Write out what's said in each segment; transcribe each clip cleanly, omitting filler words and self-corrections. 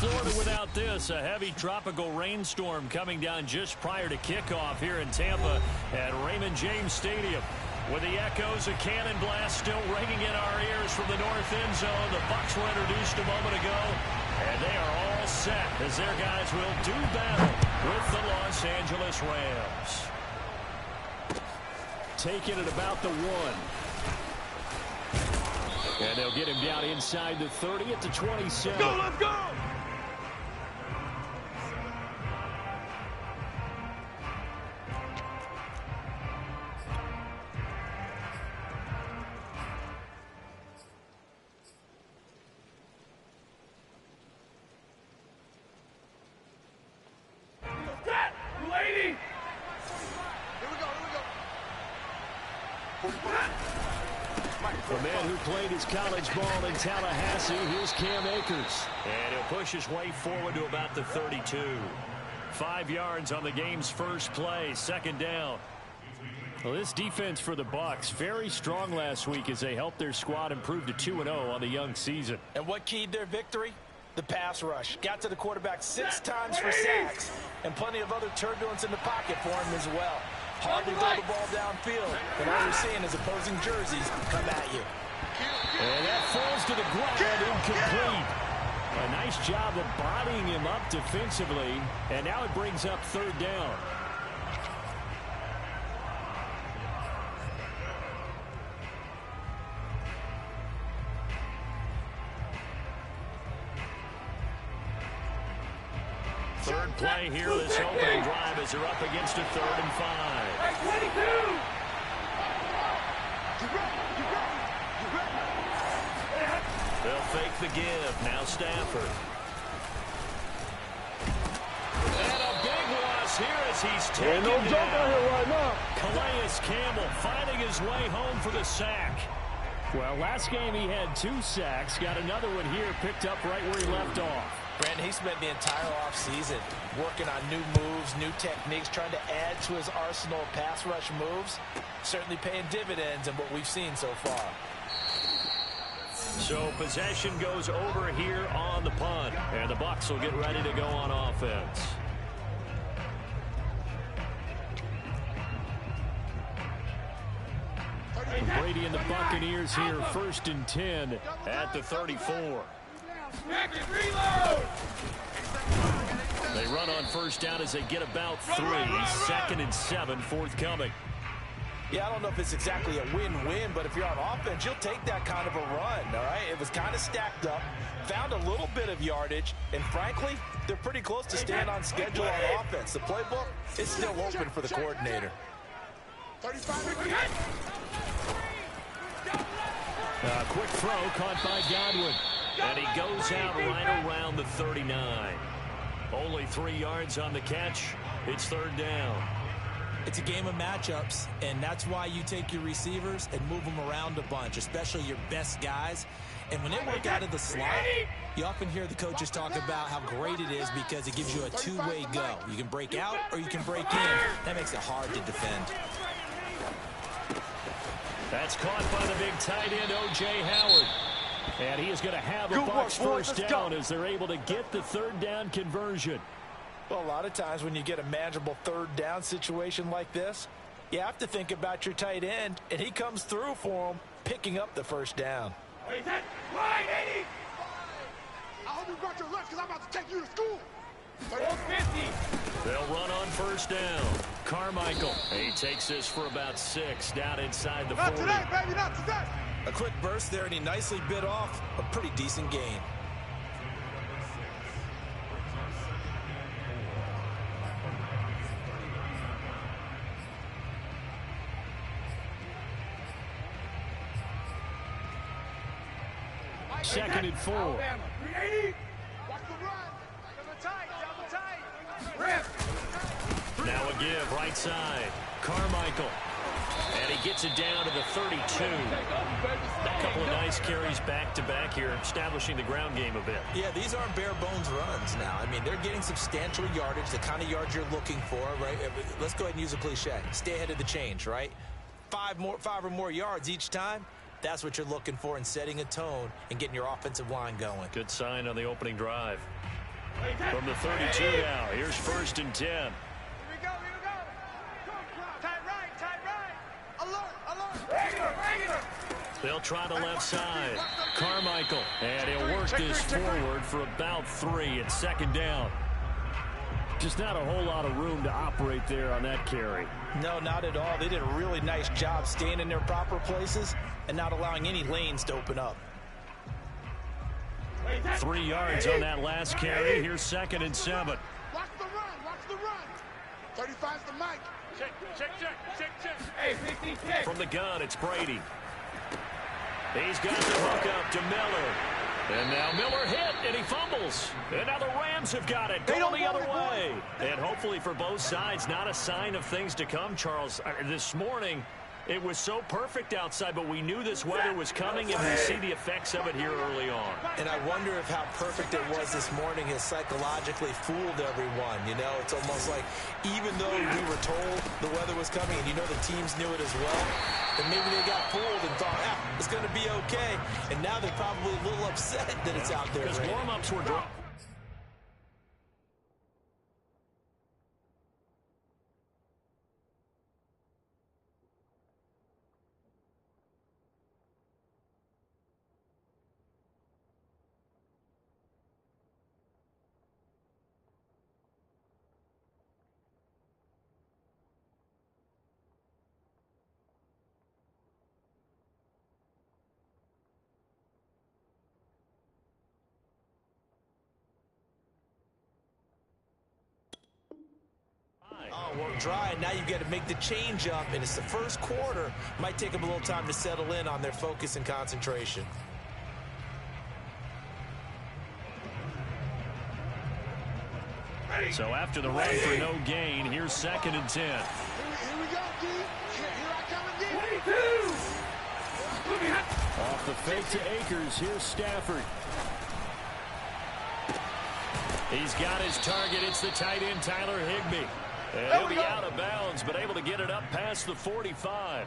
Florida without this. A heavy tropical rainstorm coming down just prior to kickoff here in Tampa at Raymond James Stadium. With the echoes of cannon blast still ringing in our ears from the north end zone, the Bucs were introduced a moment ago, and they are all set as their guys will do battle with the Los Angeles Rams. Taking it about the 1. And they'll get him down inside the 30 at the 27. Let's go, let's go! The man who played his college ball in Tallahassee, here's Cam Akers. And he'll push his way forward to about the 32. 5 yards on the game's first play, second down. Well, this defense for the Bucs, very strong last week as they helped their squad improve to 2-0 on the young season. And what keyed their victory? The pass rush. Got to the quarterback 6 times for sacks, and plenty of other turbulence in the pocket for him as well. Hard to throw the ball downfield, and all you're seeing is opposing jerseys come at you. And that falls to the ground, incomplete. A nice job of bodying him up defensively, and now it brings up third down. Third play here, this opening drive as they're up against a 3rd and 5. 22! They'll fake the give. Now Stafford. And a big loss here as he's taken no jump out here right now. Calais Campbell finding his way home for the sack. Well, last game he had 2 sacks. Got another one here picked up right where he left off. Brandon, he spent the entire offseason working on new moves, new techniques, trying to add to his arsenal of pass rush moves. Certainly paying dividends in what we've seen so far. So possession goes over here on the punt, and the Bucs will get ready to go on offense. Brady and the Buccaneers here, 1st and 10 at the 34. They run on first down as they get about 3. 2nd and 7 forthcoming. Yeah, I don't know if it's exactly a win-win, but if you're on offense, you'll take that kind of a run, all right? It was kind of stacked up, found a little bit of yardage, and frankly, they're pretty close to staying on schedule on offense. The playbook is still open for the coordinator. 35. Quick throw caught by Godwin. And he goes out right around the 39. Only 3 yards on the catch. It's 3rd down. It's a game of matchups, and that's why you take your receivers and move them around a bunch, especially your best guys. And when they work out of the slot, you often hear the coaches talk about how great it is because it gives you a 2-way go. You can break out or you can break in. That makes it hard to defend. That's caught by the big tight end, O.J. Howard. And he is going to have a Bucs first down as they're able to get the 3rd down conversion. Well, a lot of times when you get a manageable 3rd down situation like this, you have to think about your tight end, and he comes through for him, picking up the 1st down. I hope you brought your lunch because I'm about to take you to school. 50. They'll run on first down. Carmichael. He takes this for about 6 down inside the 40. Not today, baby, not today. A quick burst there, and he nicely bit off a pretty decent gain. Second and 4. Alabama. 380. Watch the run. Double tight, double tight. Rip. Now a give, right side. Carmichael. And he gets it down to the 32. A couple of nice carries back-to-back here, establishing the ground game a bit. Yeah, these aren't bare-bones runs now. I mean, they're getting substantial yardage, the kind of yards you're looking for, right? Let's go ahead and use a cliche. Stay ahead of the change, right? 5 or more yards each time. That's what you're looking for in setting a tone and getting your offensive line going. Good sign on the opening drive. From the 32 now, here's 1st and 10. Here we go, here we go. Tight right. Alert. They'll try the left side. Carmichael, and he'll work this forward for about 3. It's 2nd down. Just not a whole lot of room to operate there on that carry. No, not at all. They did a really nice job staying in their proper places and not allowing any lanes to open up. 3 yards on that last carry. Here's 2nd and 7. Watch the run. 35's the mic. Check. Hey, 50, check. From the gun, it's Brady. He's got the hook up to Miller. And now Miller hit, and he fumbles. And now the Rams have got it, going the other way. And hopefully for both sides, not a sign of things to come, Charles. This morning, it was so perfect outside, but we knew this weather was coming, and we see the effects of it here early on. And I wonder if how perfect it was this morning has psychologically fooled everyone. You know, it's almost like even though we were told the weather was coming, and you know the teams knew it as well, then maybe they got fooled and thought, it's going to be okay. And now they're probably a little upset that it's out there. Because warm-ups were dropped. Work dry, and now you've got to make the change up, and it's the first quarter. Might take them a little time to settle in on their focus and concentration. So after the run for no gain, here's 2nd and 10. Here we go, D. Here I come again. 22. Off the fake to Akers, here's Stafford. He's got his target. It's the tight end, Tyler Higbee. And he'll be out of bounds, but able to get it up past the 45.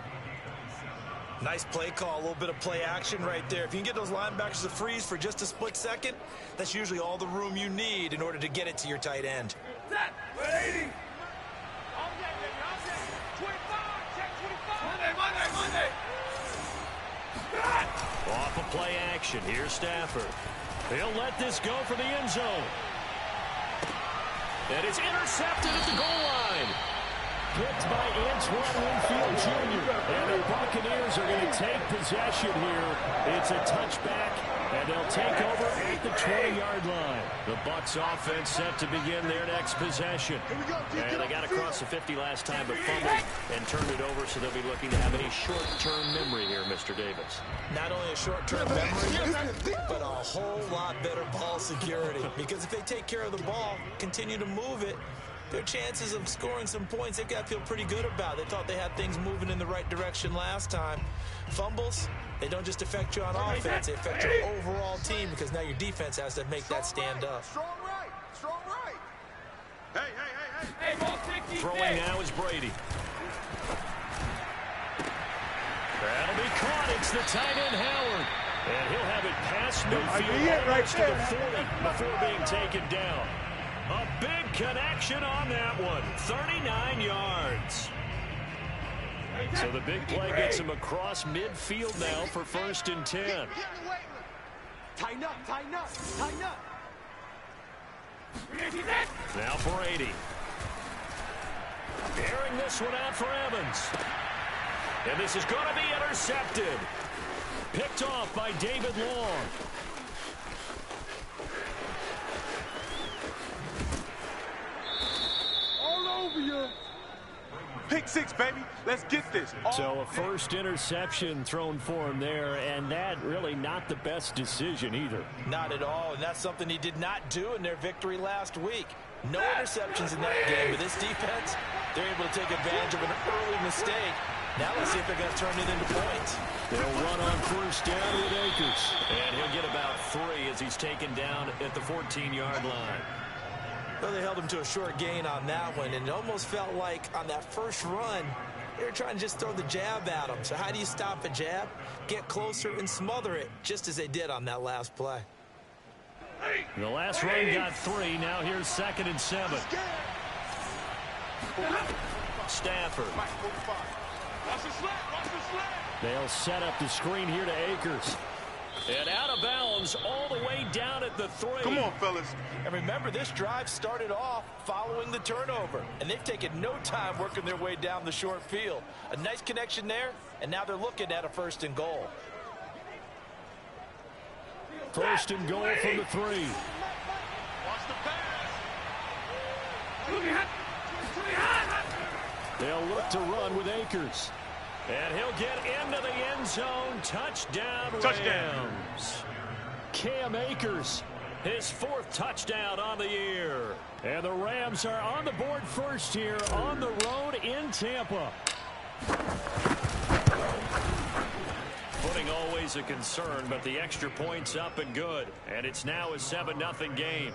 Nice play call, a little bit of play action right there. If you can get those linebackers to freeze for just a split second, that's usually all the room you need in order to get it to your tight end. Set. 80. All day, baby, all day. 25, check 25. Monday. Off of play action, here's Stafford. He'll let this go for the end zone. And it's intercepted at the goal line. Picked by Antoine Winfield Jr. And the Buccaneers are going to take possession here. It's a touchback, and they'll take over at the 20-yard line. The Bucs offense set to begin their next possession. And they got across the 50 last time, but fumbled and turned it over, so they'll be looking to have any short-term memory here, Mr. Davis. Not only a short-term memory, but a whole lot better ball security. Because if they take care of the ball, continue to move it, their chances of scoring some points, they've got to feel pretty good about. They thought they had things moving in the right direction last time. Fumbles, they don't just affect you on offense, they affect your overall team because now your defense has to make that stand up. Strong right. Hey. Ball 60. Throwing now is Brady. That'll be caught. It's the tight end, Howard. And he'll have it past midfield almost to the 40 before being taken down. A big connection on that one. 39 yards. So the big play gets him across midfield now for 1st and 10. Tighten up. Now Brady. Airing this one out for Evans. And this is going to be intercepted. Picked off by David Long. Pick 6, baby. Let's get this. So a first interception thrown for him there, and that really not the best decision either. Not at all, and that's something he did not do in their victory last week. No interceptions in that game, but this defense, they're able to take advantage of an early mistake. Now let's see if they're going to turn it into points. They'll run on 1st down with Akers. And he'll get about 3 as he's taken down at the 14-yard line. Well, they held him to a short gain on that one, and it almost felt like on that first run, they were trying to just throw the jab at him. So how do you stop a jab? Get closer and smother it, just as they did on that last play. The last run got 3. Now here's 2nd and 7. Stafford. They'll set up the screen here to Akers. And out of bounds all the way down at the 3. Come on, fellas. And remember, this drive started off following the turnover. And they've taken no time working their way down the short field. A nice connection there, and now they're looking at a 1st and goal. 1st and goal from the 3. Watch the pass. They'll look to run with Akers. And he'll get into the end zone. Touchdown, Rams. Cam Akers, his 4th touchdown on the year. And the Rams are on the board first here on the road in Tampa. Footing always a concern, but the extra point's up and good. And it's now a 7-0 game.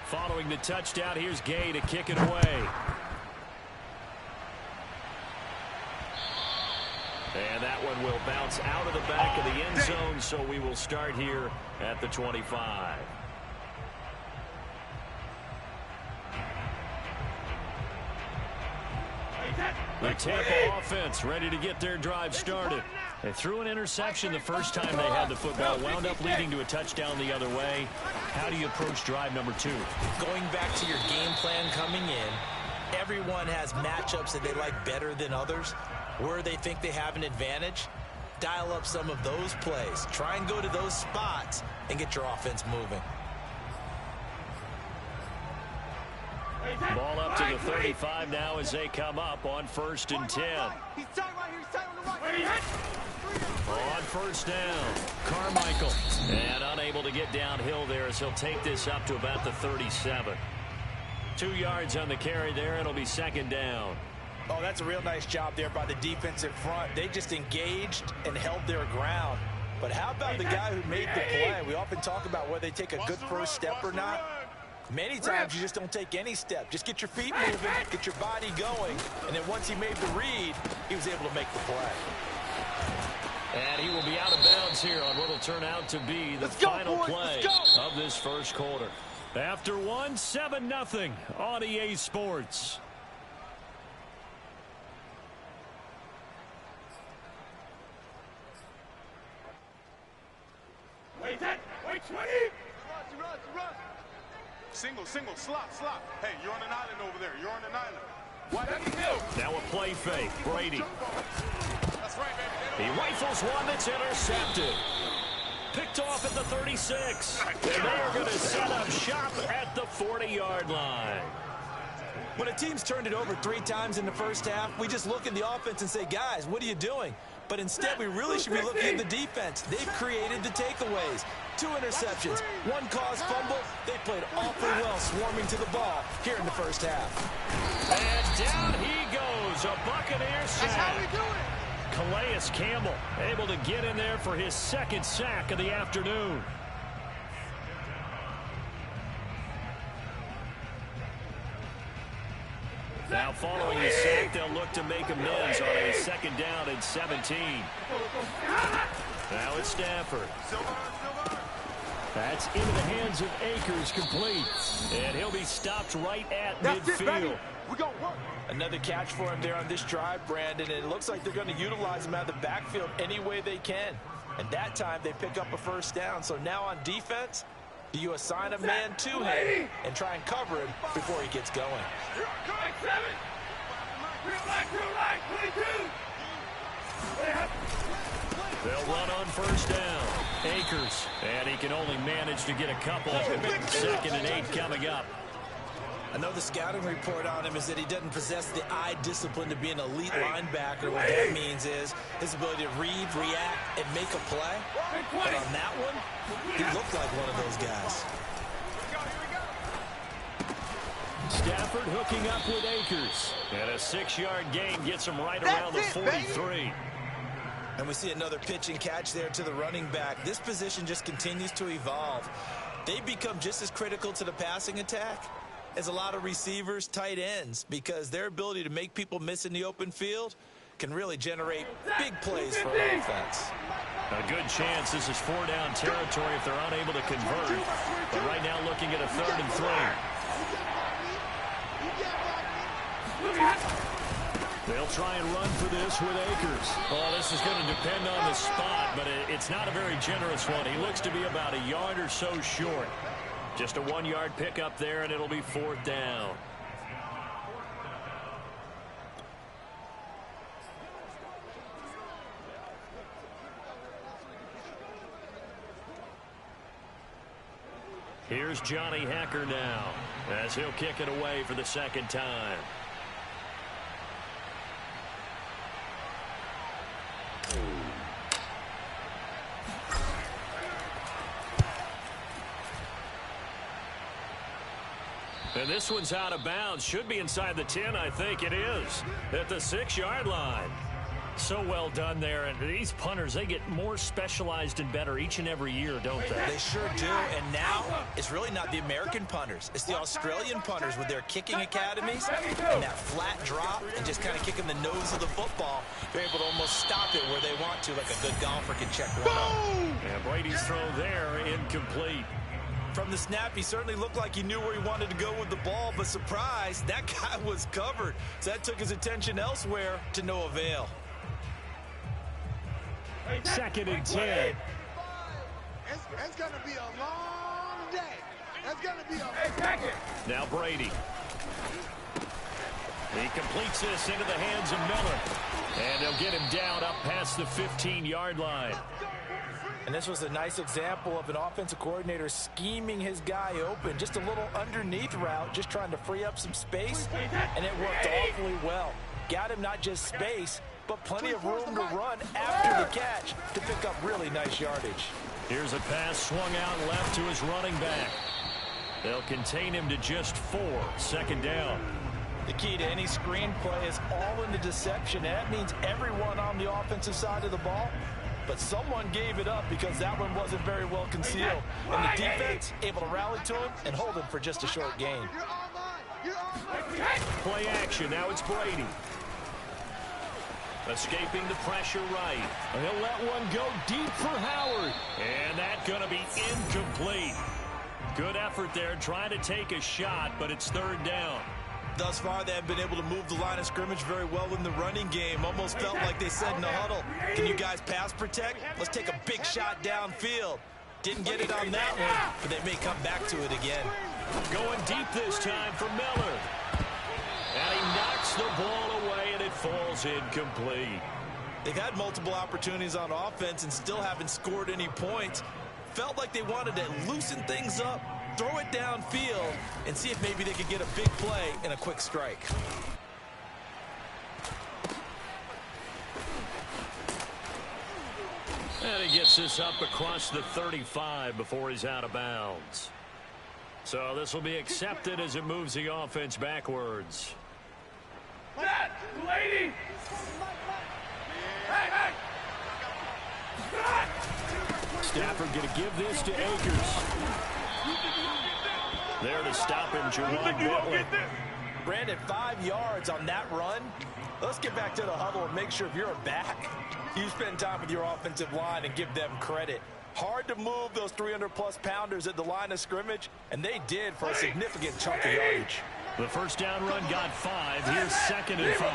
Following the touchdown, here's Gay to kick it away. And that one will bounce out of the back of the end zone, so we will start here at the 25. The Tampa offense ready to get their drive started. They threw an interception the first time they had the football, wound up leading to a touchdown the other way. How do you approach drive number 2? Going back to your game plan coming in, everyone has matchups that they like better than others. Where they think they have an advantage, dial up some of those plays. Try and go to those spots and get your offense moving. Ball up to the 35 now as they come up on 1st and 10. He's tight right here. He's tight on the right. On 1st down, Carmichael. And unable to get downhill there as he'll take this up to about the 37. 2 yards on the carry there. It'll be 2nd down. Oh, that's a real nice job there by the defensive front. They just engaged and held their ground. But how about the guy who made the play? We often talk about whether they take a good first step or not. Many times you just don't take any step. Just get your feet moving, get your body going, and then once he made the read, he was able to make the play. And he will be out of bounds here on what will turn out to be the final play of this 1st quarter. After 1, 7-0 on EA Sports. Wait, 20. Single, slot. Hey, you're on an island over there. You're on an island. Now a play fake. Brady. That's right, baby. He rifles one that's intercepted. Picked off at the 36. And they are going to set up shop at the 40-yard line. When a team's turned it over 3 times in the first half, we just look at the offense and say, guys, what are you doing? But instead, we really should be looking at the defense. They've created the takeaways. 2 interceptions, 1 caused fumble. They played awfully well swarming to the ball here in the first half. And down he goes, a Buccaneer sack. That's how we do it. Calais Campbell able to get in there for his 2nd sack of the afternoon. Now following the sack, they'll look to make amends on a 2nd down and 17. Now it's Stafford. That's into the hands of Akers, complete. And he'll be stopped right at midfield. We gonna work. Another catch for him there on this drive, Brandon, and it looks like they're going to utilize him out of the backfield any way they can. And that time they pick up a 1st down. So now on defense, you assign a man to him and try and cover him before he gets going. They'll run on 1st down. Akers, and he can only manage to get a couple. 2nd and 8 coming up. I know the scouting report on him is that he doesn't possess the eye discipline to be an elite linebacker. What that means is his ability to read, react, and make a play. But on that one, he looked like one of those guys. Stafford hooking up with Akers. And a 6-yard gain gets him right around the 43. And we see another pitch and catch there to the running back. This position just continues to evolve. They become just as critical to the passing attack as a lot of receivers, tight ends, because their ability to make people miss in the open field can really generate big plays for an offense. A good chance this is 4-down territory if they're unable to convert. But right now looking at a 3rd and 3. They'll try and run for this with Akers. Oh, this is going to depend on the spot, but it's not a very generous one. He looks to be about a yard or so short. Just a 1-yard pickup there, and it'll be 4th down. Here's Johnny Hecker now, as he'll kick it away for the 2nd time. And this one's out of bounds. Should be inside the 10, I think it is. At the 6-yard line. So well done there. And these punters, they get more specialized and better each and every year, don't they? They sure do. And now it's really not the American punters. It's the Australian punters with their kicking academies and that flat drop and just kind of kicking the nose of the football. They're able to almost stop it where they want to, like a good golfer can check one up. And Brady's throw there, incomplete. From the snap, he certainly looked like he knew where he wanted to go with the ball, but surprise, that guy was covered. So that took his attention elsewhere to no avail. 2nd and 10. It's going to be a long day. It's going to be a... Now Brady. He completes this into the hands of Miller. And they'll get him down up past the 15-yard line. And this was a nice example of an offensive coordinator scheming his guy open. Just a little underneath route, just trying to free up some space. And it worked awfully well. Got him not just space, but plenty of room to run after the catch to pick up really nice yardage. Here's a pass swung out left to his running back. They'll contain him to just 4. 2nd down. The key to any screenplay is all in the deception. And that means everyone on the offensive side of the ball. But someone gave it up because that one wasn't very well concealed. And the defense able to rally to him and hold him for just a short gain. Play action. Now it's Brady. Escaping the pressure right. He'll let one go deep for Howard. And that's going to be incomplete. Good effort there trying to take a shot, but it's 3rd down. Thus far, they have been able to move the line of scrimmage very well in the running game. Almost felt like they said in the huddle, can you guys pass protect? Let's take a big shot downfield. Didn't get it on that one, but they may come back to it again. Going deep this time for Miller. And he knocks the ball away, and it falls incomplete. They've had multiple opportunities on offense and still haven't scored any points. Felt like they wanted to loosen things up, throw it downfield, and see if maybe they could get a big play and a quick strike. And he gets this up across the 35 before he's out of bounds. So this will be accepted as it moves the offense backwards. That lady! Hey! Stafford going to give this to Akers. There to stop him, Jerome Bentley. Brandon, 5 yards on that run. Let's get back to the huddle and make sure if you're a back, you spend time with your offensive line and give them credit. Hard to move those 300-plus pounders at the line of scrimmage, and they did for a significant chunk of yardage. The 1st down run got 5. Here's 2nd and 5.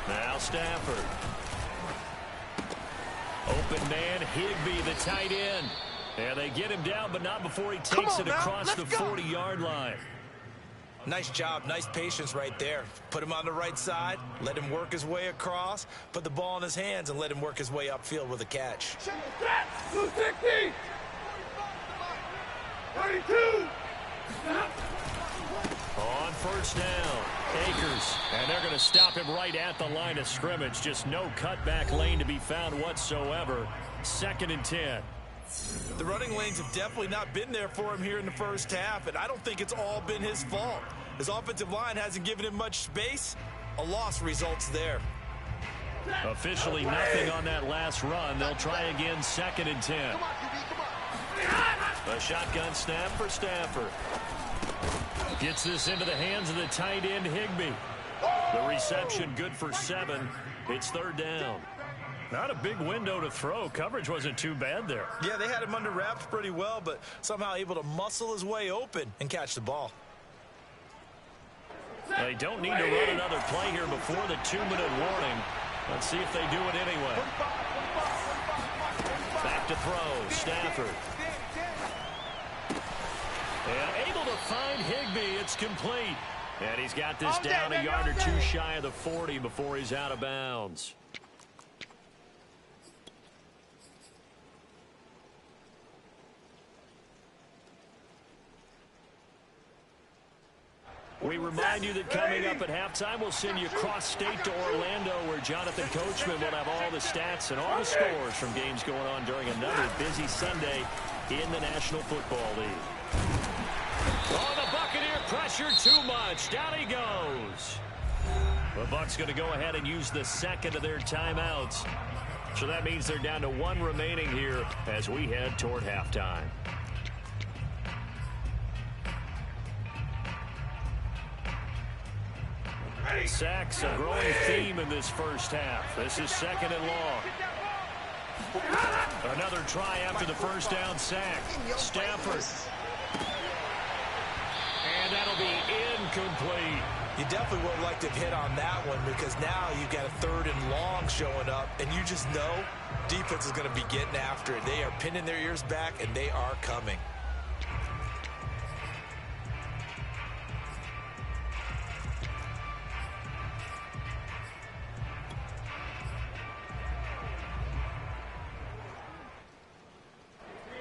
Now Stafford. Open man, Higbee, the tight end. And they get him down, but not before he takes it across the 40-yard line. Nice job, nice patience right there. Put him on the right side, let him work his way across, put the ball in his hands, and let him work his way upfield with a catch. 260! 32! On 1st down, Akers. And they're going to stop him right at the line of scrimmage. Just no cutback lane to be found whatsoever. 2nd and 10. The running lanes have definitely not been there for him here in the 1st half, and I don't think it's all been his fault. His offensive line hasn't given him much space. A loss results there. Officially nothing on that last run. They'll try again, 2nd and 10. A shotgun snap for Stafford. Gets this into the hands of the tight end, Higbee. The reception good for 7. It's 3rd down. Not a big window to throw. Coverage wasn't too bad there. Yeah, they had him under wraps pretty well, but somehow able to muscle his way open and catch the ball. They don't need to run another play here before the 2-minute warning. Let's see if they do it anyway. Back to throw. Stafford. And able to find Higbee. It's complete. And he's got this down a yard or 2 shy of the 40 before he's out of bounds. We remind you that coming up at halftime, we'll send you cross-state to Orlando, where Jonathan Coachman will have all the stats and all the scores from games going on during another busy Sunday in the National Football League. Oh, the Buccaneer pressure too much. Down he goes. The Bucs going to go ahead and use the second of their timeouts. So that means they're down to 1 remaining here as we head toward halftime. Sacks, a growing theme in this first half. This is 2nd and long. Another try after the first down sack. Stafford. And that'll be incomplete. You definitely would like to have hit on that one, because now you've got a 3rd and long showing up, and you just know defense is going to be getting after it. They are pinning their ears back, and they are coming.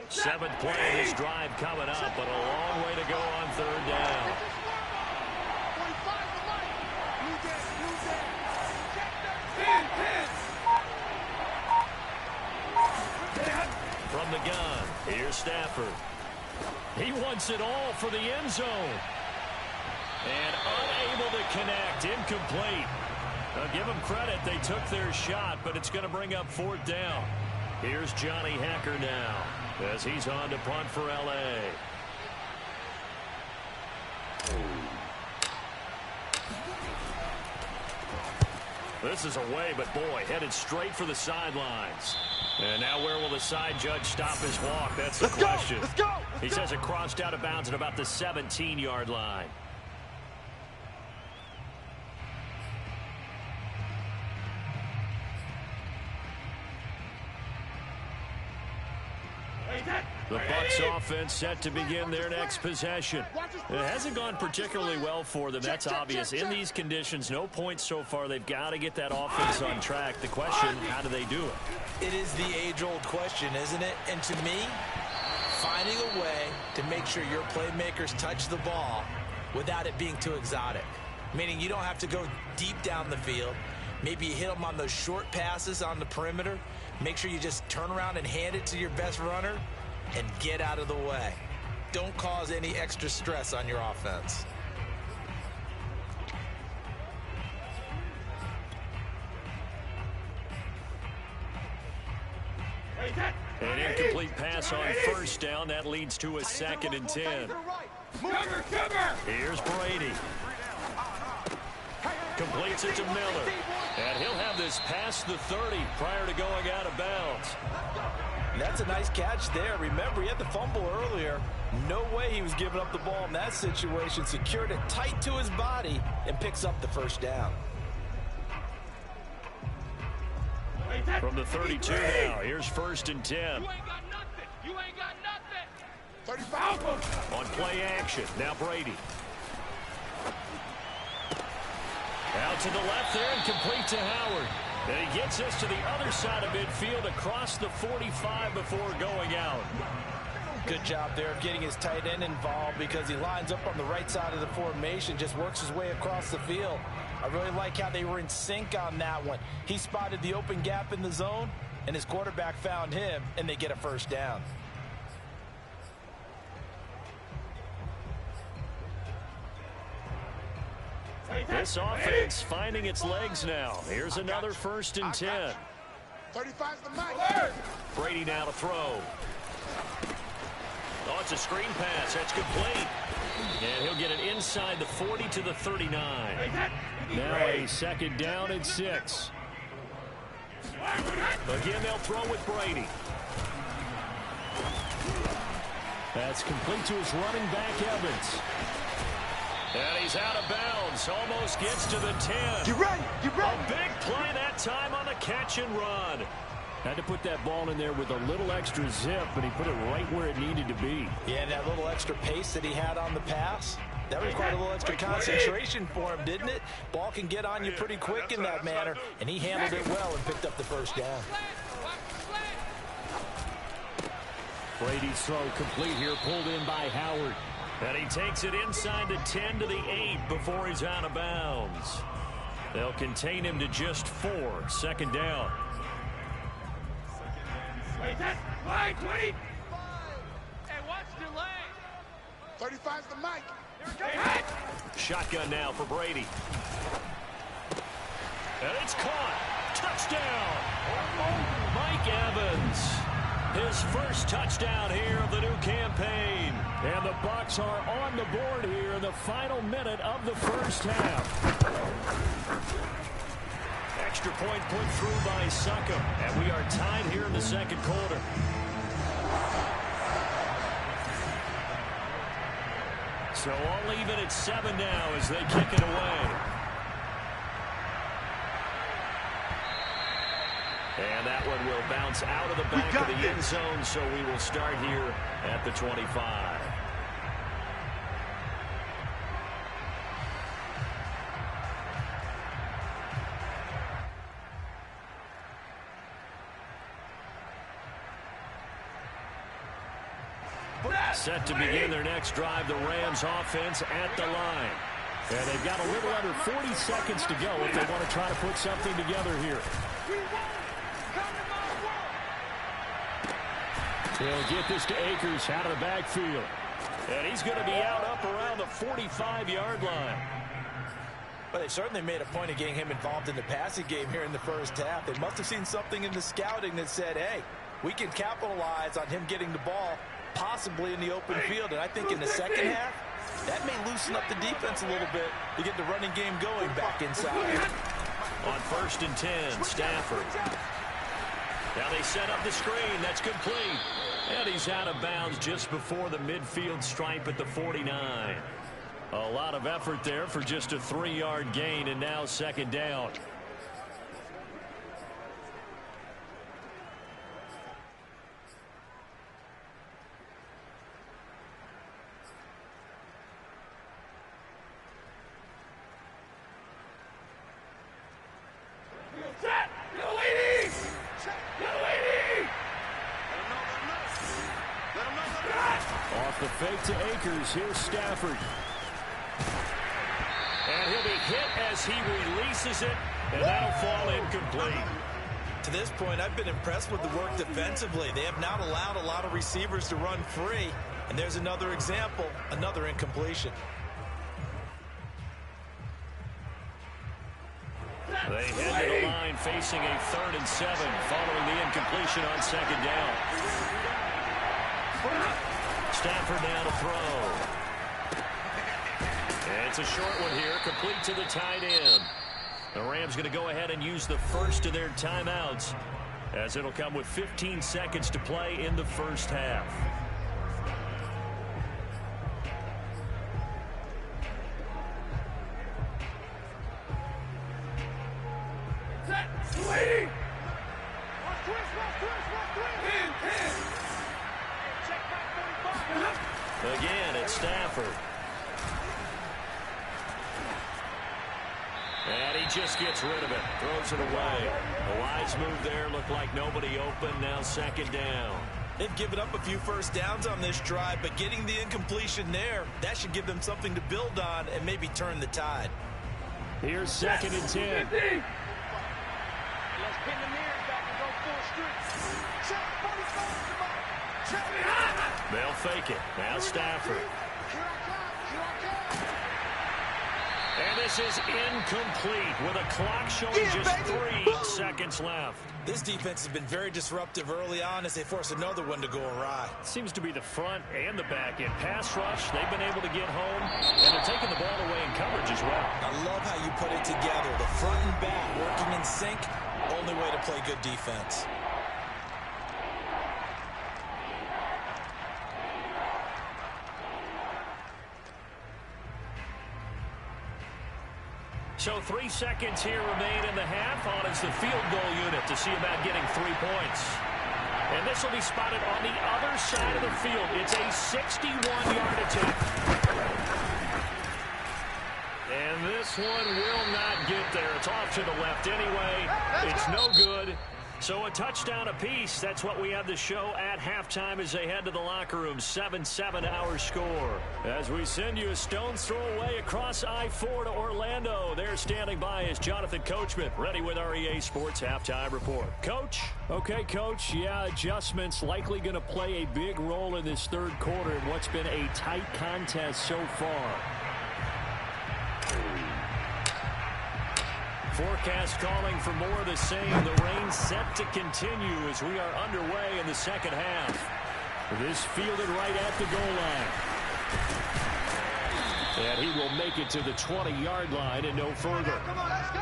Seventh play of this drive coming up, but a long way to go on 3rd down. From the gun, here's Stafford. He wants it all for the end zone. And unable to connect, incomplete. Now give them credit, they took their shot, but it's going to bring up 4th down. Here's Johnny Hacker now, as he's on to punt for L.A. This is away, but boy, headed straight for the sidelines. And now where will the side judge stop his walk? That's the question. Let's go! He says it crossed out of bounds at about the 17-yard line. The Bucs offense set to begin their next possession. It hasn't gone particularly well for them. That's obvious. In these conditions, no points so far. They've got to get that offense on track. The question, how do they do it? It is the age-old question, isn't it? And to me, finding a way to make sure your playmakers touch the ball without it being too exotic. Meaning you don't have to go deep down the field. Maybe you hit them on those short passes on the perimeter. Make sure you just turn around and hand it to your best runner and get out of the way. Don't cause any extra stress on your offense. An incomplete pass on 1st down. That leads to a 2nd and 10. Here's Brady. Completes it to Miller. And he'll have this past the 30 prior to going out of bounds. That's a nice catch there. Remember, he had the fumble earlier. No way he was giving up the ball in that situation. Secured it tight to his body and picks up the 1st down. From the 32 now, here's 1st and 10. You ain't got nothing. You ain't got nothing. 35. On play action, now Brady. Out to the left there and complete to Howard. And he gets us to the other side of midfield across the 45 before going out. Good job there of getting his tight end involved, because he lines up on the right side of the formation, just works his way across the field. I really like how they were in sync on that one. He spotted the open gap in the zone, and his quarterback found him, and they get a 1st down. This offense finding its legs now. Here's another 1st and 10. 35's the match. Brady now to throw. Oh, it's a screen pass. That's complete. And he'll get it inside the 40 to the 39. Now a second down and 6. Again, they'll throw with Brady. That's complete to his running back, Evans. And he's out of bounds. Almost gets to the 10. Get ready. Get ready. A big play that time on the catch and run. Had to put that ball in there with a little extra zip, but he put it right where it needed to be. Yeah, and that little extra pace that he had on the pass, that required a little extra concentration for him, didn't it? Ball can get on you pretty quick in that manner, and he handled it well and picked up the first down. Brady's throw complete here, pulled in by Howard. And he takes it inside the 10 to the 8 before he's out of bounds. They'll contain him to just 4. Second down. Wait, 20. Hey, watch the lane. 35's the mic. Hey. Shotgun now for Brady. And it's caught. Touchdown. Mike Evans. His first touchdown here of the new campaign. And the Bucs are on the board here in the final minute of the first half. Extra point put through by Succop. And we are tied here in the second quarter. So all even at 7 now as they kick it away. And that one will bounce out of the back of the end zone, so we will start here at the 25. Set to begin their next drive, the Rams offense at the line. And they've got a little under 40 seconds to go if they want to try to put something together here. They'll get this to Akers out of the backfield. And he's going to be out up around the 45-yard line. Well, they certainly made a point of getting him involved in the passing game here in the first half. They must have seen something in the scouting that said, hey, we can capitalize on him getting the ball possibly in the open field. And I think in the second half, that may loosen up the defense a little bit to get the running game going back inside. On 1st and 10, Stafford. Now they set up the screen. That's complete. And he's out of bounds just before the midfield stripe at the 49. A lot of effort there for just a 3-yard gain, and now second down. Off the fake to Akers. Here's Stafford. And he'll be hit as he releases it, and that'll fall incomplete. To this point, I've been impressed with the work defensively. They have not allowed a lot of receivers to run free. And there's another example, another incompletion. They head to the line facing a 3rd and 7 following the incompletion on second down. Stafford now to throw. And it's a short one here, complete to the tight end. The Rams going to go ahead and use the first of their timeouts, as it'll come with 15 seconds to play in the first half. Again, it's Stafford. And he just gets rid of it. Throws it away. A wise move there. Looked like nobody open. Now second down. They've given up a few first downs on this drive, but getting the incompletion there, that should give them something to build on and maybe turn the tide. Here's 2nd and 10. Let's pin the mirrors back and go full street. Check 45. They'll fake it. Now Stafford. And this is incomplete with a clock showing just 3 seconds left. This defense has been very disruptive early on as they force another one to go awry. Seems to be the front and the back end. Pass rush, they've been able to get home, and they're taking the ball away in coverage as well. I love how you put it together. The front and back working in sync, only way to play good defense. So 3 seconds here remain in the half. On is the field goal unit to see about getting 3 points. And this will be spotted on the other side of the field. It's a 61-yard attempt. And this one will not get there. It's off to the left anyway. It's no good. So a touchdown apiece. That's what we have to show at halftime as they head to the locker room. 7-7 our score. As we send you a stone's throw away across I-4 to Orlando. There standing by is Jonathan Coachman, ready with our EA Sports Halftime Report. Coach? Okay, Coach. Yeah, adjustments likely going to play a big role in this third quarter in what's been a tight contest so far. Forecast calling for more of the same. The rain set to continue as we are underway in the second half. This fielded right at the goal line. And he will make it to the 20-yard line and no further. Come on, let's go.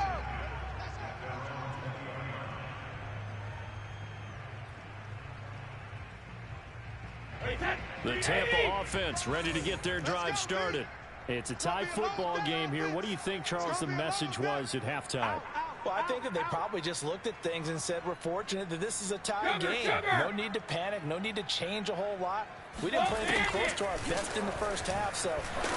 The Tampa offense ready to get their drive started. It's a tie football game here. What do you think, Charles, the message was at halftime? Well, I think that they probably just looked at things and said, we're fortunate that this is a tie game. No need to panic. No need to change a whole lot. We didn't play anything close to our best in the first half, so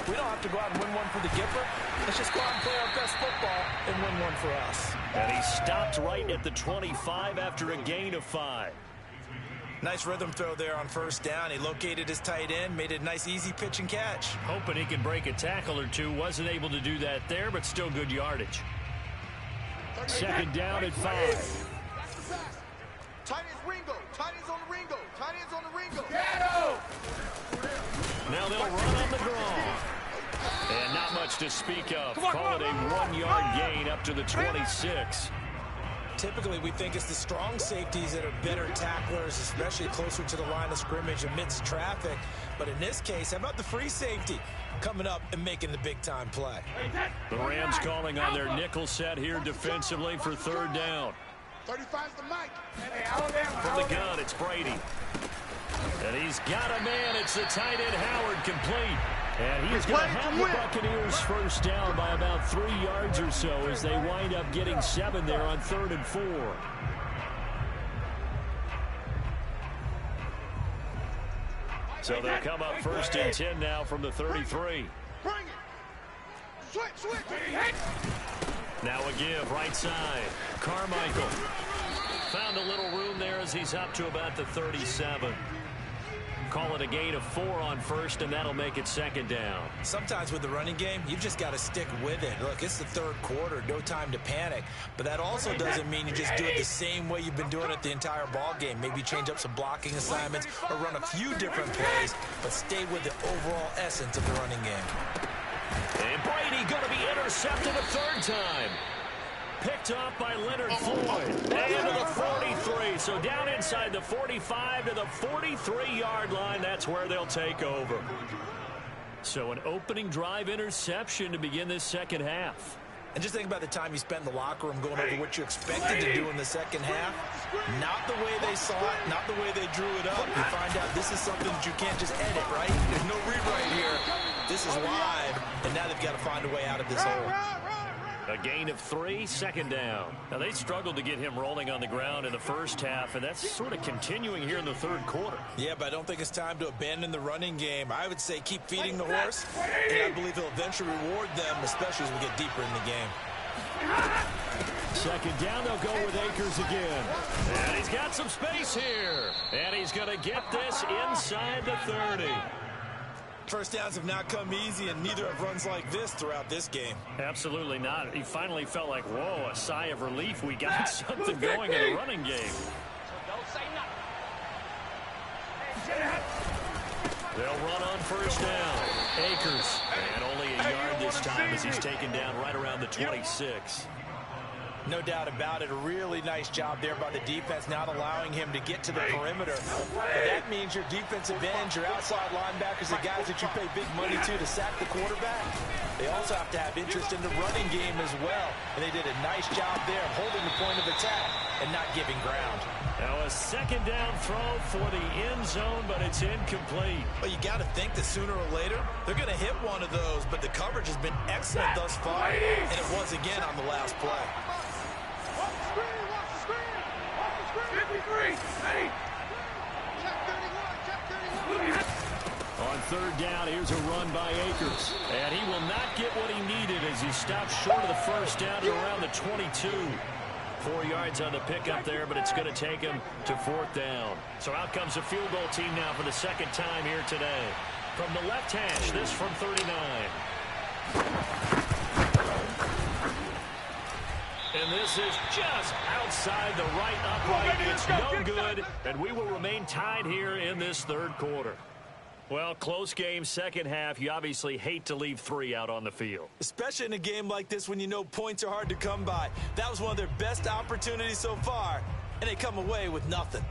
we don't have to go out and win one for the Gipper. Let's just go out and play our best football and win one for us. And he stopped right at the 25 after a gain of 5. Nice rhythm throw there on first down. He located his tight end, made it a nice easy pitch and catch. Hoping he can break a tackle or two. Wasn't able to do that there, but still good yardage. Second down at 5. Tight ends Ringo. Tight ends on the Ringo. Tight ends on the Ringo. Now they'll run on the draw. And not much to speak of. Call it a 1-yard gain up to the 26. Typically, we think it's the strong safeties that are better tacklers, especially closer to the line of scrimmage amidst traffic. But in this case, how about the free safety coming up and making the big-time play? The Rams calling on their nickel set here defensively for third down. 35's the mic. From the gun, it's Brady. And he's got a man. It's the tight end Howard complete. And he's going to have the Buccaneers first down by about 3 yards or so as they wind up getting 7 there on 3rd and 4. So they'll come up first and 10 now from the 33. Bring it. Switch. Now a give right side. Carmichael found a little room there as he's up to about the 37. Call it a gain of 4 on first, and that'll make it second down. Sometimes with the running game, you've just got to stick with it. Look, it's the third quarter, no time to panic. But that also doesn't mean you just do it the same way you've been doing it the entire ball game. Maybe change up some blocking assignments or run a few different plays, but stay with the overall essence of the running game. And Brady going to be intercepted a third time. Picked off by Leonard Floyd. And to the 43. So down inside the 45 to the 43-yard line. That's where they'll take over. So an opening drive interception to begin this second half. And just think about the time you spent in the locker room going over what you expected to do in the second half. Not the way they saw it, not the way they drew it up. You find out this is something that you can't just edit, right? There's no rewrite here. This is live, and now they've got to find a way out of this hole. A gain of 3, second down. Now, they struggled to get him rolling on the ground in the first half, and that's sort of continuing here in the third quarter. Yeah, but I don't think it's time to abandon the running game. I would say keep feeding the horse, and I believe he'll eventually reward them, especially as we get deeper in the game. Second down, they'll go with Akers again. And he's got some space here. And he's going to get this inside the 30. First downs have not come easy, and neither have runs like this throughout this game. Absolutely not. He finally felt like, whoa, a sigh of relief. We got something going in the running game. They'll run on first down. Akers. And only a yard this time as he's taken down right around the 26. No doubt about it. A really nice job there by the defense, not allowing him to get to the perimeter. But that means your defensive ends, your outside linebackers, the guys that you pay big money to sack the quarterback, they also have to have interest in the running game as well. And they did a nice job there of holding the point of attack and not giving ground. Now a second down throw for the end zone, but it's incomplete. Well, you got to think that sooner or later they're going to hit one of those, but the coverage has been excellent thus far, and it was again on the last play. Watch the screen, watch the screen, watch the screen. 53, ready. Check 31, check 31. On third down, here's a run by Akers. And he will not get what he needed as he stops short of the first down at around the 22. 4 yards on the pickup there, but it's going to take him to fourth down. So out comes the field goal team now for the second time here today. From the left hash, this from 39. And this is just outside the right upright. It's no good, and we will remain tied here in this third quarter. Well, close game, second half. You obviously hate to leave 3 out on the field. Especially in a game like this when you know points are hard to come by. That was one of their best opportunities so far, and they come away with nothing.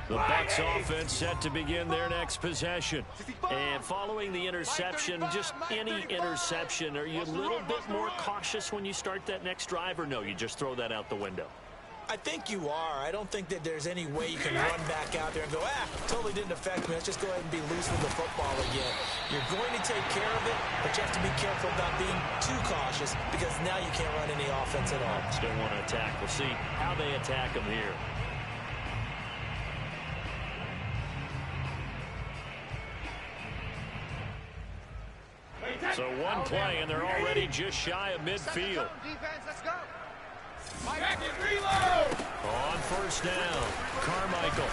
The Bucs offense set to begin their next possession. And following the interception, just any interception, are you a little bit more cautious when you start that next drive, or no, you just throw that out the window? I think you are. I don't think that there's any way you can run back out there and go, totally didn't affect me. Let's just go ahead and be loose with the football again. You're going to take care of it, but you have to be careful about being too cautious because now you can't run any offense at all. Still want to attack. We'll see how they attack them here. So one play, and they're already just shy of midfield. Defense, let's go. On first down, Carmichael.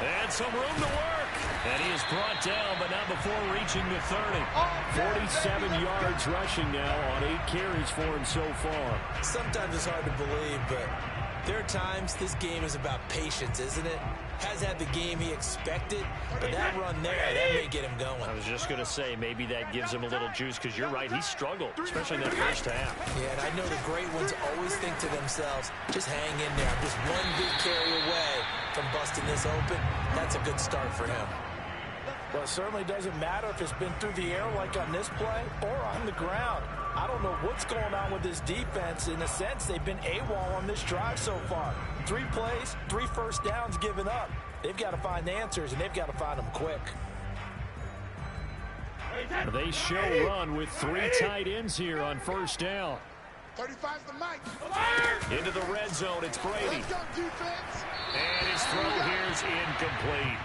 And some room to work. And he is brought down, but not before reaching the 30. 47 yards rushing now on 8 carries for him so far. Sometimes it's hard to believe, but there are times this game is about patience, isn't it? Has had the game he expected, but that run there, that may get him going. I was just going to say, maybe that gives him a little juice, because you're right, he struggled, especially in that first half. Yeah, and I know the great ones always think to themselves, just hang in there. I'm just one big carry away from busting this open. That's a good start for him. Well, it certainly doesn't matter if it's been through the air like on this play or on the ground. I don't know what's going on with this defense. In a sense, they've been AWOL on this drive so far. 3 plays, 3 first downs given up. They've got to find answers, and they've got to find them quick. They show run with 3 tight ends here on first down. 35's the mic. Into the red zone, it's Brady. Let's go, defense. And his throw here is incomplete.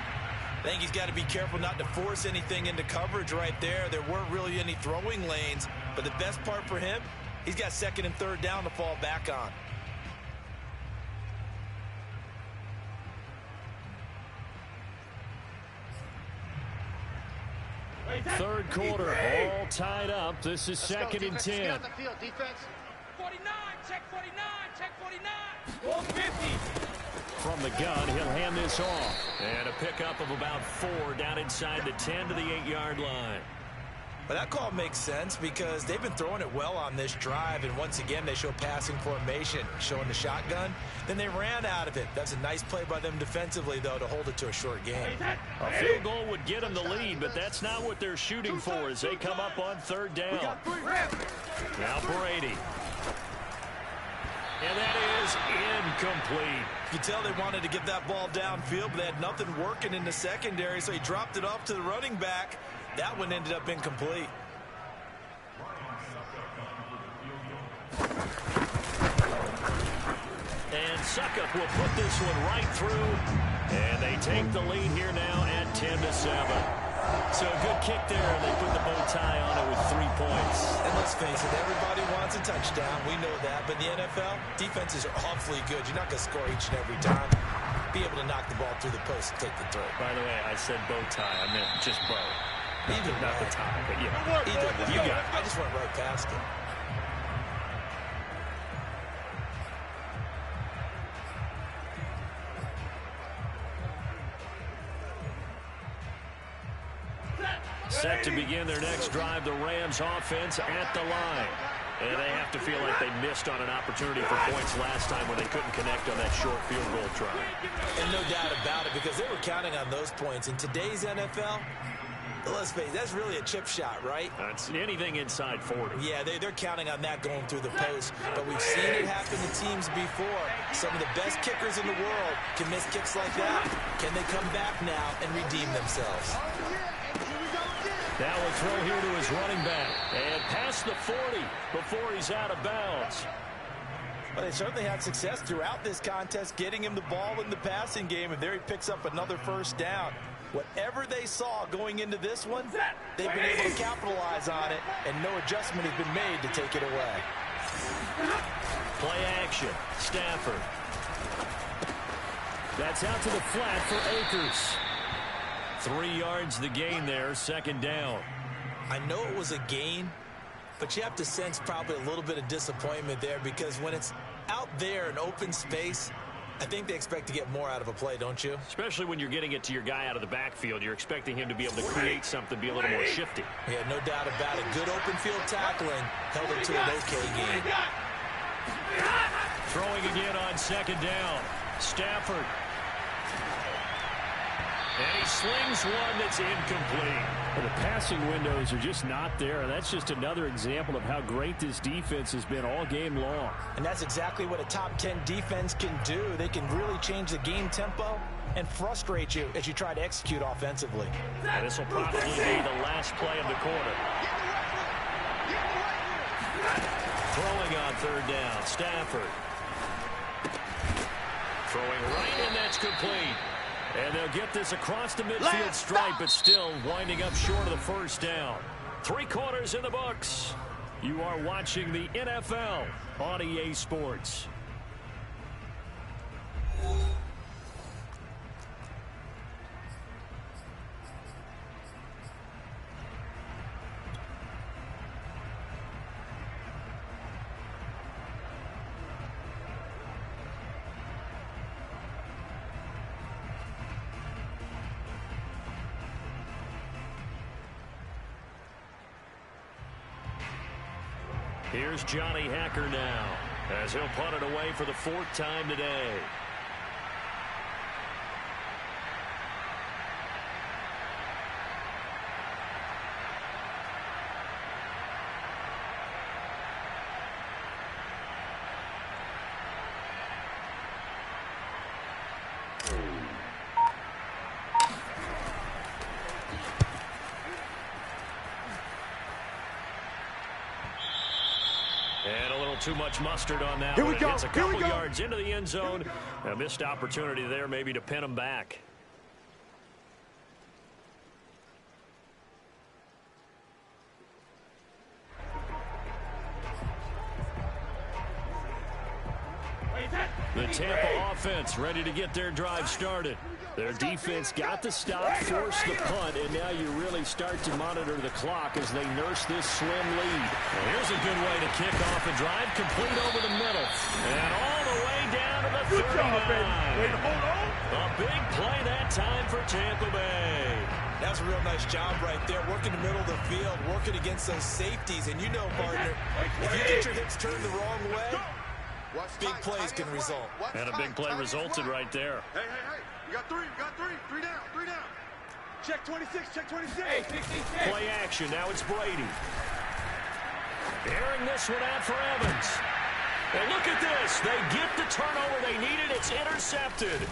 I think he's got to be careful not to force anything into coverage right there. There weren't really any throwing lanes, but the best part for him, he's got second and third down to fall back on. Third quarter, all tied up. This is second and 10. Get on the field, defense. 49, check 49, check 49. 150. From the gun, he'll hand this off. And a pickup of about 4 down inside the 10 to the 8-yard line. But that call makes sense because they've been throwing it well on this drive, and once again they show passing formation, showing the shotgun. Then they ran out of it. That's a nice play by them defensively, though, to hold it to a short game. A field goal would get them the lead, but that's not what they're shooting for as they come up on third down. Now Brady. And that is incomplete. You can tell they wanted to get that ball downfield, but they had nothing working in the secondary, so he dropped it off to the running back. That one ended up incomplete. And Suckup will put this one right through. And they take the lead here now at 10-7. So a good kick there, and they put the bow tie on it with 3 points. And let's face it, everybody wants a touchdown. We know that. But in the NFL, defenses are awfully good. You're not going to score each and every time. Be able to knock the ball through the post and take the throw. By the way, I said bow tie. I meant just bow. Either not way. the tie, but yeah. Either way. You got it. I just went right past it. Set to begin their next drive, the Rams offense at the line. And they have to feel like they missed on an opportunity for points last time when they couldn't connect on that short field goal try. And no doubt about it, because they were counting on those points. In today's NFL, let's face it, that's really a chip shot, right? That's anything inside 40. Yeah, they're counting on that going through the post. But we've seen it happen to teams before. Some of the best kickers in the world can miss kicks like that. Can they come back now and redeem themselves? Now a throw here to his running back. And past the 40 before he's out of bounds. Well, they certainly had success throughout this contest getting him the ball in the passing game, and there he picks up another first down. Whatever they saw going into this one, they've been able to capitalize on it, and no adjustment has been made to take it away. Play action. Stafford. That's out to the flat for Akers. 3 yards the gain there, second down. I know it was a gain, but you have to sense probably a little bit of disappointment there, because when it's out there in open space, I think they expect to get more out of a play, don't you? Especially when you're getting it to your guy out of the backfield. You're expecting him to be able to create something, be a little more shifty. Yeah, no doubt about it. Good open field tackling held it to an okay game. Throwing again on second down. Stafford. And he slings one that's incomplete. Well, the passing windows are just not there. That's just another example of how great this defense has been all game long. And that's exactly what a top 10 defense can do. They can really change the game tempo and frustrate you as you try to execute offensively. And this will probably be the last play of the quarter. Throwing on third down. Stafford. Throwing right, and that's complete. And they'll get this across the midfield stripe, but still winding up short of the first down. 3 quarters in the books. You are watching the NFL on EA Sports. Here's Johnny Hacker now, as he'll punt it away for the 4th time today. And a little too much mustard on that one. It gets a couple yards into the end zone. A missed opportunity there maybe to pin him back. The Tampa offense ready to get their drive started. Their defense got the stop, forced the punt, and now you really start to monitor the clock as they nurse this slim lead. Well, here's a good way to kick off a drive, complete over the middle. And all the way down to the 39. A big play that time for Tampa Bay. That's a real nice job right there, working the middle of the field, working against those safeties. And you know, partner, if you get your hips turned the wrong way, big plays can result. And a big play resulted right there. Hey. You got 3. Three down. Check 26. Play action. Now it's Brady. Airing this one out for Evans. And look at this. They get the turnover they needed. It's intercepted.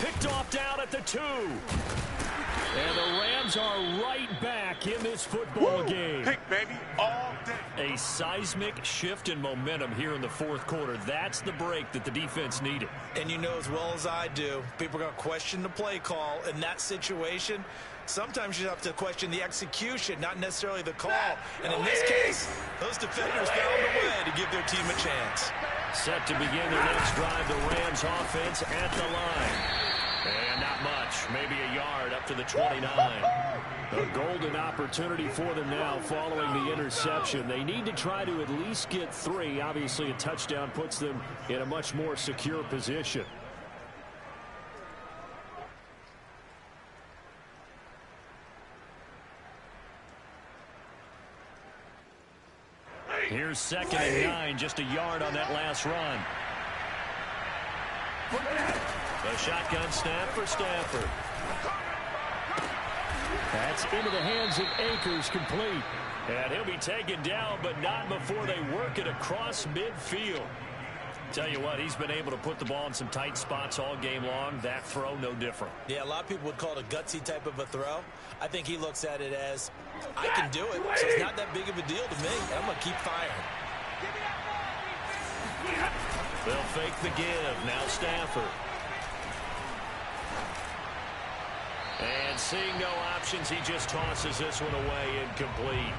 Picked off down at the 2. And the Rams are right back in this football game. Pick, baby, all day. A seismic shift in momentum here in the 4th quarter. That's the break that the defense needed. And you know as well as I do, people are going to question the play call. In that situation, sometimes you have to question the execution, not necessarily the call. And in this case, those defenders found a way to give their team a chance. Set to begin their next drive, the Rams offense at the line. And not much, maybe a yard up to the 29. A golden opportunity for them now following the interception. They need to try to at least get 3. Obviously, a touchdown puts them in a much more secure position. Here's 2nd and 9, just a yard on that last run. A shotgun snap for Stafford. That's into the hands of Akers, complete. And he'll be taken down, but not before they work it across midfield. Tell you what, he's been able to put the ball in some tight spots all game long. That throw, no different. Yeah, a lot of people would call it a gutsy type of a throw. I think he looks at it as, I can do it, so it's not that big of a deal to me. I'm going to keep firing. They'll fake the give. Now Stafford. And seeing no options, he just tosses this one away incomplete.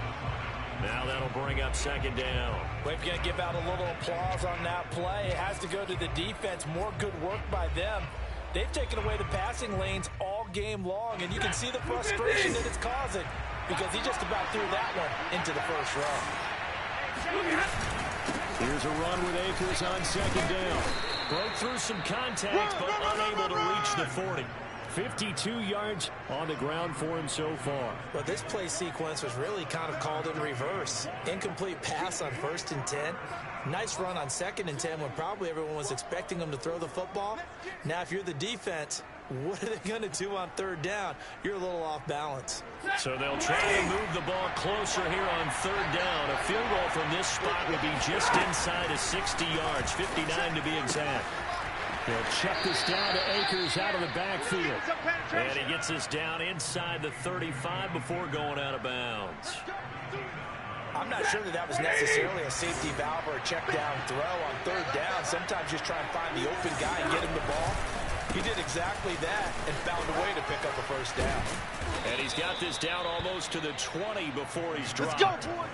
Now that'll bring up 2nd down. We're going to give out a little applause on that play. It has to go to the defense. More good work by them. They've taken away the passing lanes all game long, and you can see the frustration that it's causing because he just about threw that one into the first row. Here's a run with Akers on 2nd down. Broke through some contact, but unable to reach the 40. 52 yards on the ground for him so far. But this play sequence was really kind of called in reverse. Incomplete pass on 1st and 10. Nice run on 2nd and 10 when probably everyone was expecting him to throw the football. Now, if you're the defense, what are they going to do on 3rd down? You're a little off balance. So they'll try to move the ball closer here on 3rd down. A field goal from this spot would be just inside of 60 yards, 59 to be exact. They'll check this down to Akers out of the backfield. And he gets this down inside the 35 before going out of bounds. I'm not sure that was necessarily a safety valve or a check down throw on 3rd down. Sometimes just try and find the open guy and get him the ball. He did exactly that and found a way to pick up a 1st down. And he's got this down almost to the 20 before he's dropped. Let's go, boy.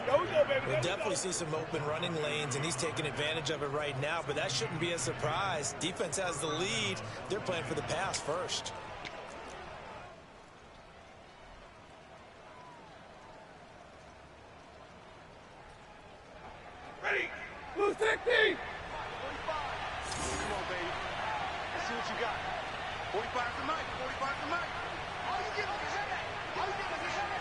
We'll definitely see some open running lanes, and he's taking advantage of it right now, but that shouldn't be a surprise. Defense has the lead. They're playing for the pass first. Ready. Blue 60. 45. Come on, baby. Let's see what you got. 45 to Mike. 45 to Mike. All you get is that. All you get is that.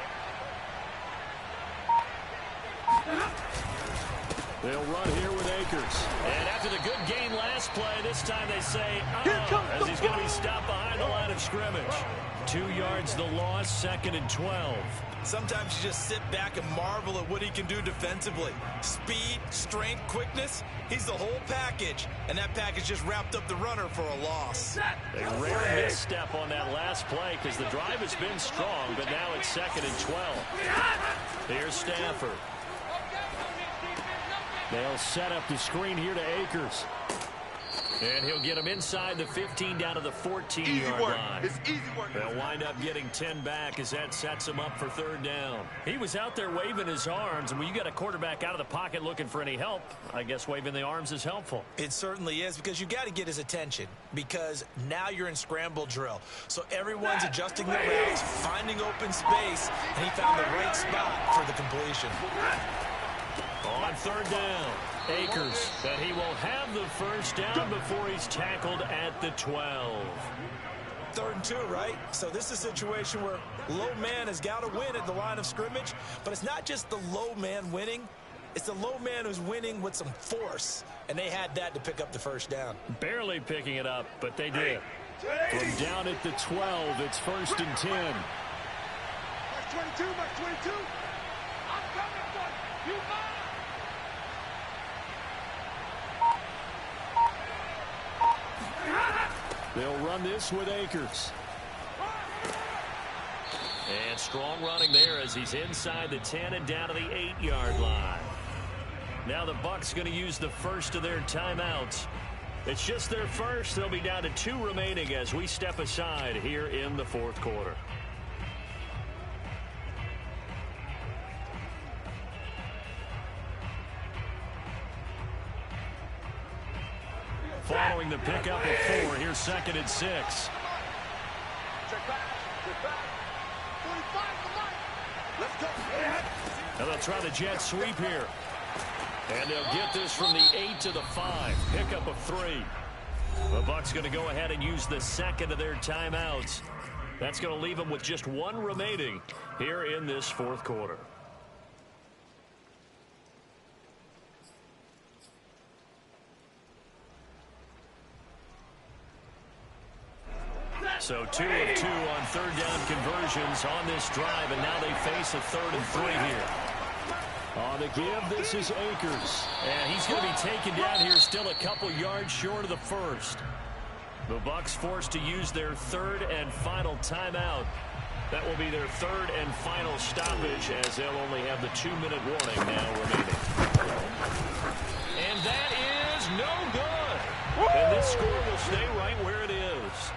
They'll run here with Akers. And after the good gain last play, this time they say, as he's going to be stopped behind the line of scrimmage. 2 yards the loss, 2nd and 12. Sometimes you just sit back and marvel at what he can do defensively. Speed, strength, quickness, he's the whole package. And that package just wrapped up the runner for a loss. A rare misstep on that last play because the drive has been strong, but now it's 2nd and 12. Here's Stafford. They'll set up the screen here to Akers. And he'll get him inside the 15 down to the 14-yard line. It's easy work. They'll wind up getting 10 back as that sets him up for 3rd down. He was out there waving his arms, and when you got a quarterback out of the pocket looking for any help, I guess waving the arms is helpful. It certainly is, because you got to get his attention, because now you're in scramble drill. So everyone's adjusting their routes, finding open space, and he found the right spot for the completion. On 3rd down, Akers, and he will have the 1st down before he's tackled at the 12. 3rd and 2, right? So this is a situation where low man has got to win at the line of scrimmage, but it's not just the low man winning. It's the low man who's winning with some force, and they had that to pick up the 1st down. Barely picking it up, but they did. From down at the 12, it's 1st and 10. Mark 22, Mark 22. I'm coming for you. You mine. They'll run this with Akers. And strong running there as he's inside the 10 and down to the 8-yard line. Now the Bucs going to use the first of their timeouts. It's just their first. They'll be down to 2 remaining as we step aside here in the 4th quarter. Following the pickup of 4, here's 2nd and 6. Check back. Check back. 45 to Mike. Let's go. Now they'll try the jet sweep here. And they'll get this from the 8 to the 5. Pickup of 3. The Bucs going to go ahead and use the 2nd of their timeouts. That's going to leave them with just 1 remaining here in this 4th quarter. So 2 of 2 on third down conversions on this drive, and now they face a 3rd and 3 here. On the give, this is Akers. And he's going to be taken down here, still a couple yards short of the first. The Bucs forced to use their 3rd and final timeout. That will be their 3rd and final stoppage, as they'll only have the 2-minute warning now remaining. And that is no good. And this score will stay right where it is.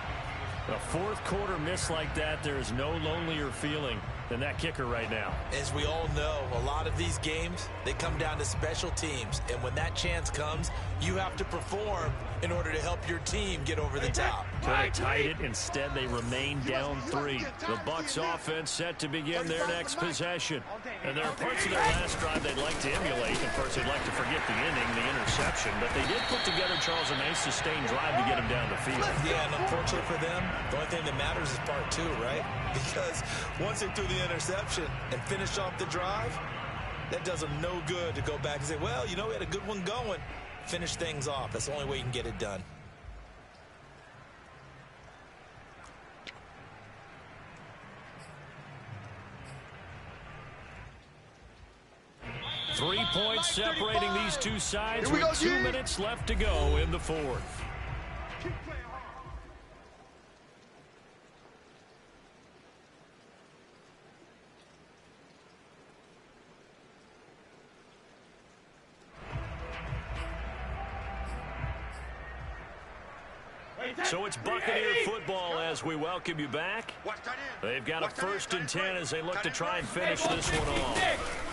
A fourth quarter miss like that, there is no lonelier feeling than that kicker right now. As we all know, a lot of these games, they come down to special teams. And when that chance comes, you have to perform in order to help your team get over the top. Could have tied it. Instead, they remain down 3. The Bucs offense set to begin their next possession. And there are parts of their last drive they'd like to emulate. Of course, they'd like to forget the inning, the interception. But they did put together, Charles, a nice sustained drive to get him down the field. Yeah, and unfortunately for them, the only thing that matters is part 2, right? Because once they threw the interception and finished off the drive, that does them no good to go back and say, well, you know, we had a good one going. Finish things off. That's the only way you can get it done. Three points separating these two sides with 2 minutes left to go in the fourth. So it's Buccaneer football as we welcome you back. They've got a 1st and 10 as they look to try and finish this one off.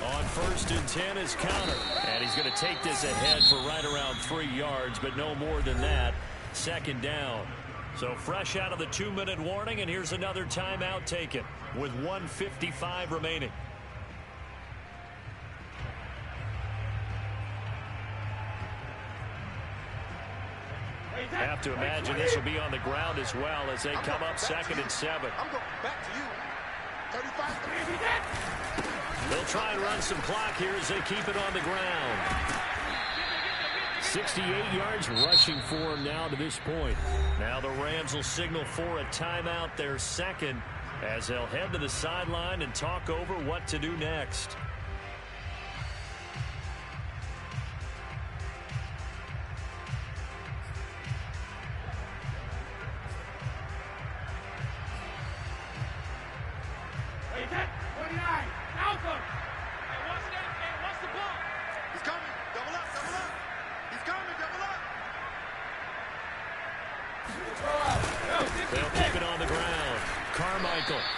On 1st and 10 is Counter. And he's going to take this ahead for right around 3 yards, but no more than that. 2nd down. So fresh out of the 2-minute warning, and here's another timeout taken with 1:55 remaining. Have to imagine this will be on the ground as well as they come up 2nd and 7. I'm going back to you. 35. They'll try and run some clock here as they keep it on the ground. 68 yards rushing for him now to this point. Now the Rams will signal for a timeout, their 2nd, as they'll head to the sideline and talk over what to do next.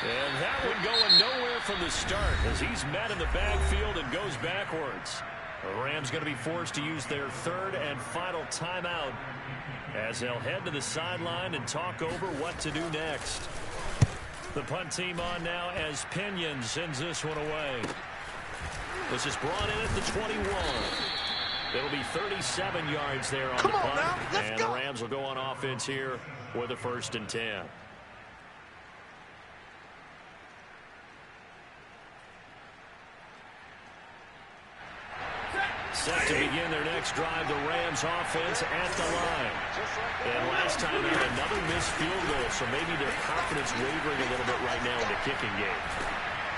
And that one going nowhere from the start as he's met in the backfield and goes backwards. The Rams going to be forced to use their 3rd and final timeout as they'll head to the sideline and talk over what to do next. The punt team on now as Pinion sends this one away. This is brought in at the 21. It'll be 37 yards there on the punt. And the Rams will go on offense here with a 1st and 10. Set to begin their next drive, the Rams offense at the line. And last time they had another missed field goal, so maybe their confidence wavering a little bit right now in the kicking game.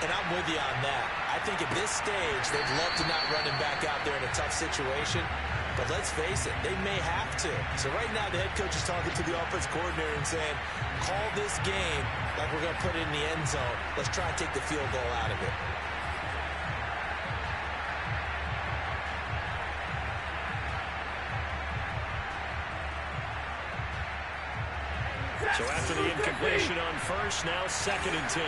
And I'm with you on that. I think at this stage, they'd love to not run him back out there in a tough situation. But let's face it, they may have to. So right now, the head coach is talking to the offense coordinator and saying, call this game like we're going to put it in the end zone. Let's try and take the field goal out of it. So after the incompletion on 1st, now 2nd and 10.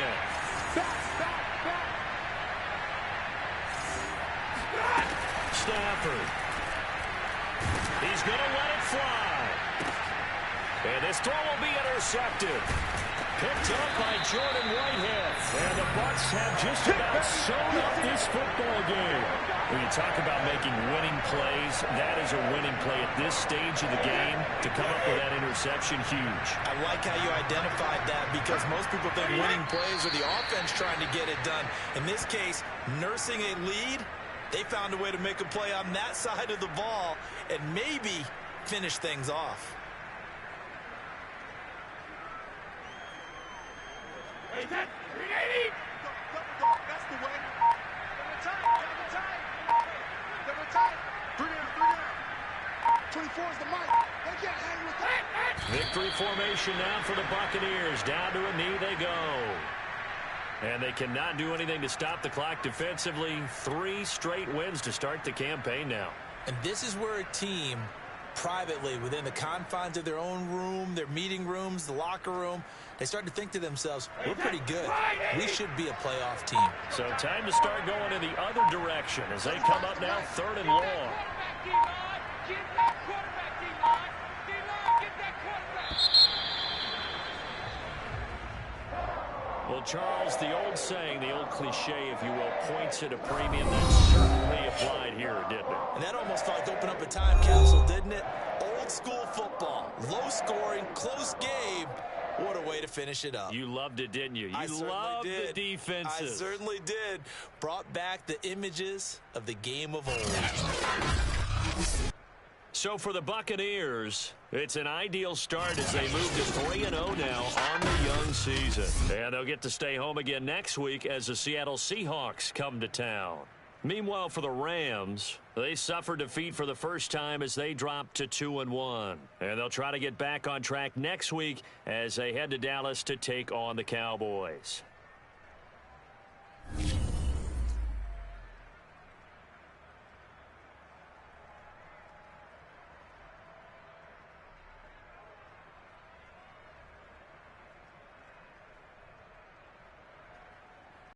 Stafford. He's going to let it fly. And this throw will be intercepted. Picked up by Jordan Whitehead. And the Bucs have just about sewn up this football game. When you talk about making winning plays, that is a winning play at this stage of the game. To come up with that interception, huge. I like how you identified that because most people think winning plays are the offense trying to get it done. In this case, nursing a lead, they found a way to make a play on that side of the ball and maybe finish things off. That's the way. Double time. 3 down. 24 is the mic. They can't hang with that. Victory formation now for the Buccaneers. Down to a knee they go. And they cannot do anything to stop the clock defensively. 3 straight wins to start the campaign now. And this is where a team, privately, within the confines of their own room, their meeting rooms, the locker room, they start to think to themselves, we're pretty good. We should be a playoff team. So time to start going in the other direction as they come up now 3rd and long. Get that quarterback, D-line. D-line, get that quarterback. Well, Charles, the old saying, the old cliche, if you will, points at a premium that certainly applied here, didn't it? And that almost felt like open up a time capsule, didn't it? Old school football, low scoring, close game. What a way to finish it up. You loved it, didn't you? I You certainly loved did. the defenses. I certainly did. Brought back the images of the game of old. So for the Buccaneers, it's an ideal start as they move to 3-0 now on the young season. And they'll get to stay home again next week as the Seattle Seahawks come to town. Meanwhile, for the Rams, they suffered defeat for the first time as they dropped to 2-1. And they'll try to get back on track next week as they head to Dallas to take on the Cowboys.